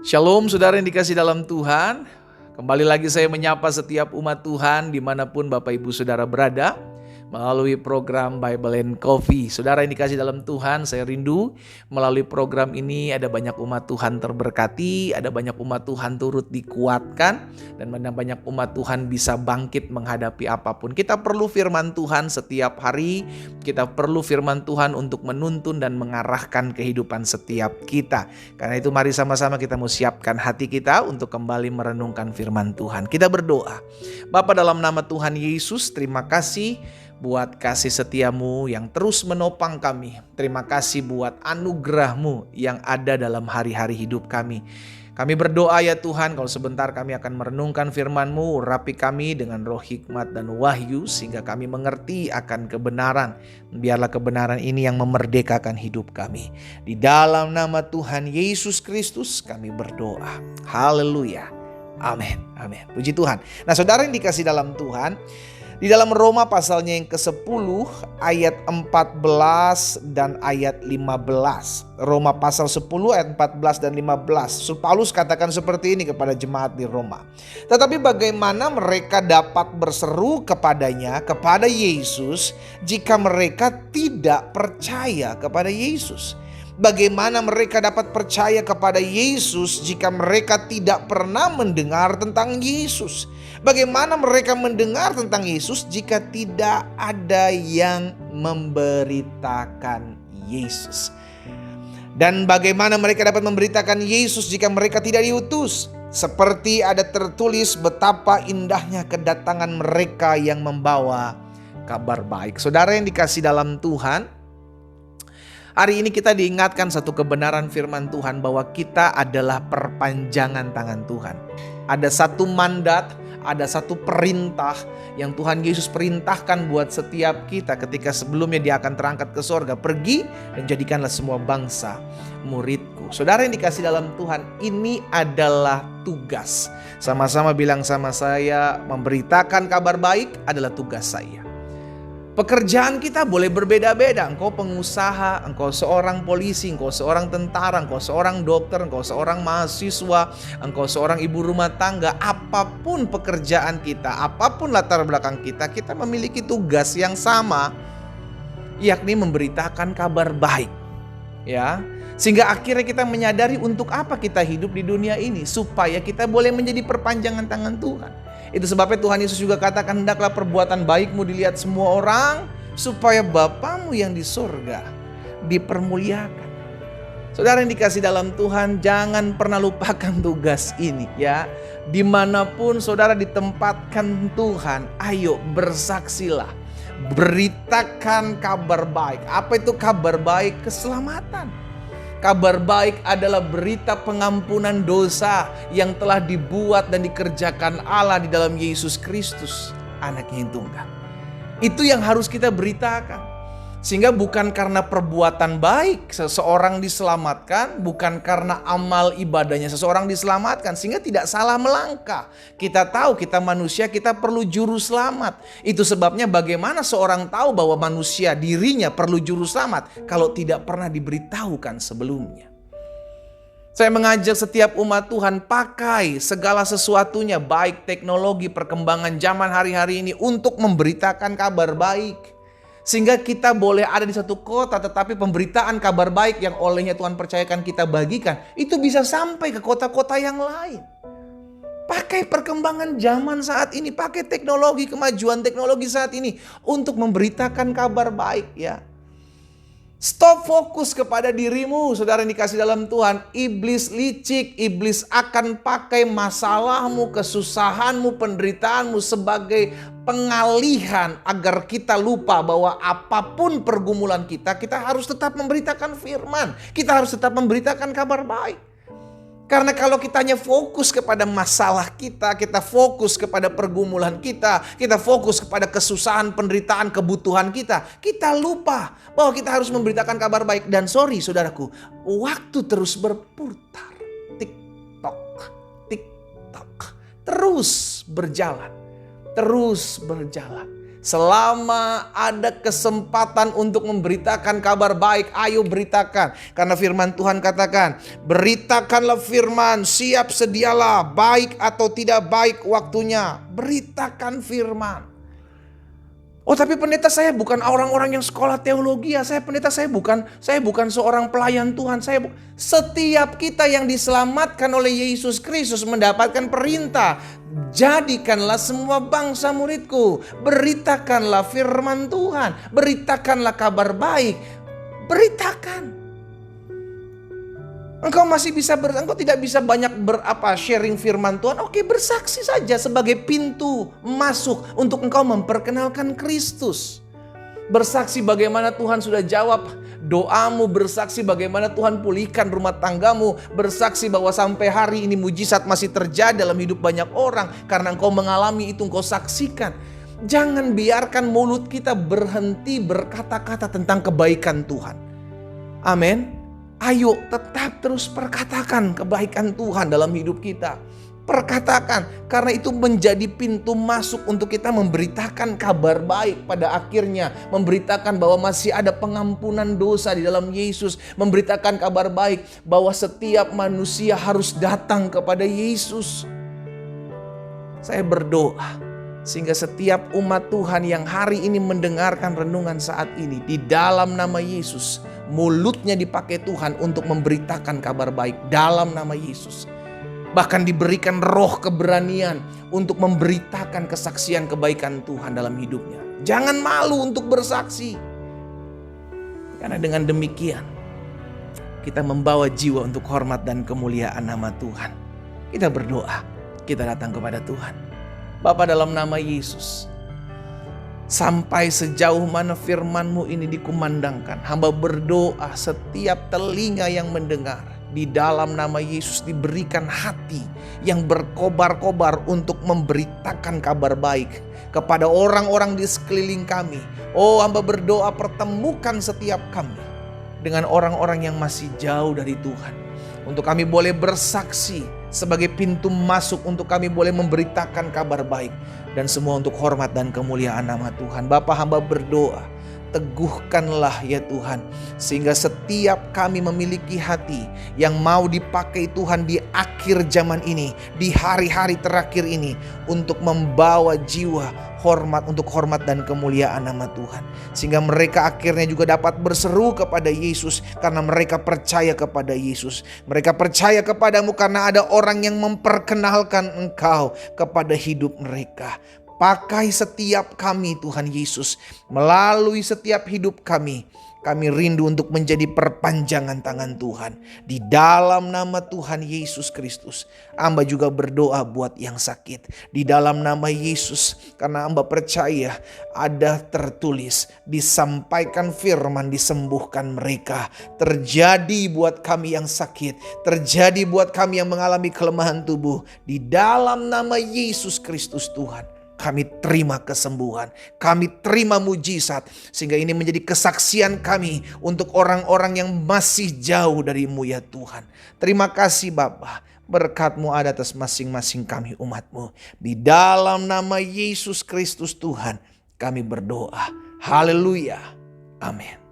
Shalom saudara yang dikasih dalam Tuhan. Kembali lagi saya menyapa setiap umat Tuhan dimanapun Bapak Ibu Saudara berada melalui program Bible and Coffee. Saudara yang dikasih dalam Tuhan, saya rindu melalui program ini ada banyak umat Tuhan terberkati, ada banyak umat Tuhan turut dikuatkan, dan banyak umat Tuhan bisa bangkit menghadapi apapun. Kita perlu firman Tuhan setiap hari, kita perlu firman Tuhan untuk menuntun dan mengarahkan kehidupan setiap kita. Karena itu mari sama-sama kita mau siapkan hati kita untuk kembali merenungkan firman Tuhan. Kita berdoa. Bapa, dalam nama Tuhan Yesus, terima kasih buat kasih setiamu yang terus menopang kami. Terima kasih buat anugerahmu yang ada dalam hari-hari hidup kami. Kami berdoa ya Tuhan, kalau sebentar kami akan merenungkan firman-Mu, urapi kami dengan roh hikmat dan wahyu sehingga kami mengerti akan kebenaran. Biarlah kebenaran ini yang memerdekakan hidup kami. Di dalam nama Tuhan Yesus Kristus kami berdoa. Haleluya. Amin. Amin. Puji Tuhan. Nah, saudara yang dikasih dalam Tuhan, di dalam Roma pasalnya yang ke-10 ayat 14 dan ayat 15. Roma pasal 10 ayat 14 dan 15. Paulus katakan seperti ini kepada jemaat di Roma. Tetapi bagaimana mereka dapat berseru kepadanya, kepada Yesus, jika mereka tidak percaya kepada Yesus? Bagaimana mereka dapat percaya kepada Yesus jika mereka tidak pernah mendengar tentang Yesus? Bagaimana mereka mendengar tentang Yesus jika tidak ada yang memberitakan Yesus? Dan bagaimana mereka dapat memberitakan Yesus jika mereka tidak diutus? Seperti ada tertulis betapa indahnya kedatangan mereka yang membawa kabar baik. Saudara yang dikasih dalam Tuhan, hari ini kita diingatkan satu kebenaran firman Tuhan bahwa kita adalah perpanjangan tangan Tuhan. Ada satu mandat, ada satu perintah yang Tuhan Yesus perintahkan buat setiap kita ketika sebelumnya dia akan terangkat ke sorga. Pergi dan jadikanlah semua bangsa muridku. Saudara yang dikasih dalam Tuhan, ini adalah tugas. Sama-sama bilang sama saya, memberitakan kabar baik adalah tugas saya. Pekerjaan kita boleh berbeda-beda. Engkau pengusaha, engkau seorang polisi, engkau seorang tentara, engkau seorang dokter, engkau seorang mahasiswa, engkau seorang ibu rumah tangga. Apapun pekerjaan kita, apapun latar belakang kita, kita memiliki tugas yang sama, yakni memberitakan kabar baik. Ya, sehingga akhirnya kita menyadari untuk apa kita hidup di dunia ini, supaya kita boleh menjadi perpanjangan tangan Tuhan. Itu sebabnya Tuhan Yesus juga katakan, hendaklah perbuatan baikmu dilihat semua orang, supaya Bapamu yang di sorga dipermuliakan. Saudara yang dikasih dalam Tuhan, jangan pernah lupakan tugas ini ya. Dimanapun saudara ditempatkan Tuhan, ayo bersaksilah. Beritakan kabar baik. Apa itu kabar baik? Keselamatan. Kabar baik adalah berita pengampunan dosa yang telah dibuat dan dikerjakan Allah di dalam Yesus Kristus, Anaknya yang tunggal. Itu yang harus kita beritakan. Sehingga bukan karena perbuatan baik seseorang diselamatkan, bukan karena amal ibadahnya seseorang diselamatkan, sehingga tidak salah melangkah. Kita tahu kita manusia, kita perlu juru selamat. Itu sebabnya bagaimana seorang tahu bahwa manusia dirinya perlu juru selamat kalau tidak pernah diberitahukan sebelumnya. Saya mengajak setiap umat Tuhan pakai segala sesuatunya, baik teknologi, perkembangan zaman hari-hari ini untuk memberitakan kabar baik. Sehingga kita boleh ada di satu kota, tetapi pemberitaan kabar baik yang olehnya Tuhan percayakan kita bagikan, itu bisa sampai ke kota-kota yang lain. Pakai perkembangan zaman saat ini, pakai teknologi, kemajuan teknologi saat ini untuk memberitakan kabar baik ya. Stop fokus kepada dirimu, saudara yang dikasih dalam Tuhan. Iblis licik, iblis akan pakai masalahmu, kesusahanmu, penderitaanmu sebagai pengalihan agar kita lupa bahwa apapun pergumulan kita, kita harus tetap memberitakan firman. Kita harus tetap memberitakan kabar baik. Karena kalau kita hanya fokus kepada masalah kita, kita fokus kepada pergumulan kita fokus kepada kesusahan, penderitaan, kebutuhan kita lupa bahwa kita harus memberitakan kabar baik. Dan sorry saudaraku, waktu terus berputar. TikTok, terus berjalan. Selama ada kesempatan untuk memberitakan kabar baik, ayo beritakan. Karena firman Tuhan katakan, beritakanlah firman, siap sedialah, baik atau tidak baik waktunya. Beritakan firman. Oh tapi pendeta, saya bukan orang-orang yang sekolah teologi ya. Saya bukan seorang pelayan Tuhan. Setiap kita yang diselamatkan oleh Yesus Kristus mendapatkan perintah. Jadikanlah semua bangsa muridku. Beritakanlah firman Tuhan. Beritakanlah kabar baik. Beritakan. Engkau tidak bisa banyak sharing firman Tuhan. Oke, bersaksi saja sebagai pintu masuk untuk engkau memperkenalkan Kristus. Bersaksi bagaimana Tuhan sudah jawab doamu, bersaksi bagaimana Tuhan pulihkan rumah tanggamu, bersaksi bahwa sampai hari ini mujizat masih terjadi dalam hidup banyak orang karena engkau mengalami itu, engkau saksikan. Jangan biarkan mulut kita berhenti berkata-kata tentang kebaikan Tuhan. Amin. Ayo tetap terus perkatakan kebaikan Tuhan dalam hidup kita. Perkatakan, karena itu menjadi pintu masuk untuk kita memberitakan kabar baik pada akhirnya. Memberitakan bahwa masih ada pengampunan dosa di dalam Yesus. Memberitakan kabar baik bahwa setiap manusia harus datang kepada Yesus. Saya berdoa sehingga setiap umat Tuhan yang hari ini mendengarkan renungan saat ini, di dalam nama Yesus, mulutnya dipakai Tuhan untuk memberitakan kabar baik dalam nama Yesus. Bahkan diberikan roh keberanian untuk memberitakan kesaksian kebaikan Tuhan dalam hidupnya. Jangan malu untuk bersaksi. Karena dengan demikian kita membawa jiwa untuk hormat dan kemuliaan nama Tuhan. Kita berdoa, kita datang kepada Tuhan. Bapa, dalam nama Yesus, sampai sejauh mana firman-Mu ini dikumandangkan, hamba berdoa setiap telinga yang mendengar, di dalam nama Yesus diberikan hati yang berkobar-kobar untuk memberitakan kabar baik kepada orang-orang di sekeliling kami. Oh, hamba berdoa pertemukan setiap kami dengan orang-orang yang masih jauh dari Tuhan, untuk kami boleh bersaksi sebagai pintu masuk untuk kami boleh memberitakan kabar baik, dan semua untuk hormat dan kemuliaan nama Tuhan. Bapa, hamba berdoa, teguhkanlah ya Tuhan, sehingga setiap kami memiliki hati yang mau dipakai Tuhan di akhir zaman ini, di hari-hari terakhir ini, untuk membawa jiwa untuk hormat dan kemuliaan nama Tuhan. Sehingga mereka akhirnya juga dapat berseru kepada Yesus karena mereka percaya kepada Yesus. Mereka percaya kepadamu karena ada orang yang memperkenalkan Engkau kepada hidup mereka. Pakai setiap kami Tuhan Yesus, melalui setiap hidup kami. Kami rindu untuk menjadi perpanjangan tangan Tuhan. Di dalam nama Tuhan Yesus Kristus, hamba juga berdoa buat yang sakit. Di dalam nama Yesus, karena hamba percaya ada tertulis, disampaikan firman, disembuhkan mereka. Terjadi buat kami yang sakit, terjadi buat kami yang mengalami kelemahan tubuh. Di dalam nama Yesus Kristus Tuhan, kami terima kesembuhan, kami terima mujizat, sehingga ini menjadi kesaksian kami untuk orang-orang yang masih jauh dari-Mu ya Tuhan. Terima kasih Bapa, berkat-Mu ada atas masing-masing kami umat-Mu. Di dalam nama Yesus Kristus Tuhan kami berdoa. Haleluya. Amin.